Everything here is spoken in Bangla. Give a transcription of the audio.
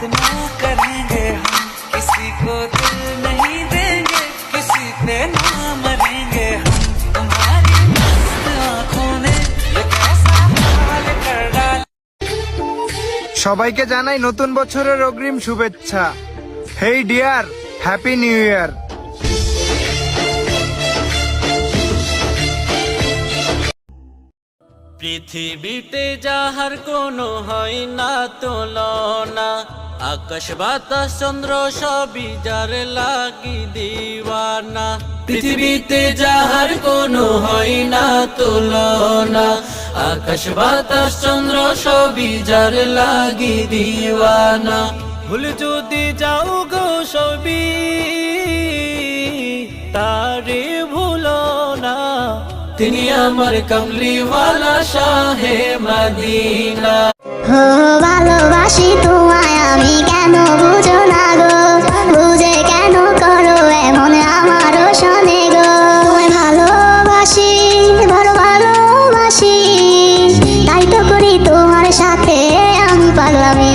इतना करेंगे हम किसी को दिल नहीं देंगे किसी पे ना मरेंगे हम तुम्हारी मस्त आँखों ने ये कैसा हाल कर डाला। সবাইকে জানাই নতুন বছরের অগ্রিম শুভেচ্ছা। হেই ডিয়ার, হ্যাপি নিউ ইয়ার। পৃথিবীতে যাহার কোনো হয় না তুলনা, আকাশ বাতাস চন্দ্র সবই যার লাগি দিওয়ানা। পৃথিবীতে যাহার কোনো হয় না তুলনা, আকাশ বাতাস চন্দ্র সবই যার লাগি দিওয়ানা। ভুল যদি যাও গো সবই তারে ভুলো না, তিনি আমার কামলিওয়ালা শাহে মদিনা। ভালোবাসি তোমায় আমি, কেন বুঝো না গো, বুঝে কেন করো এমন আমারও শোনে গো। তোমায় ভালোবাসি, বড় ভালোবাসি, তাই তো করি তোমার সাথে আমি পাগলামি।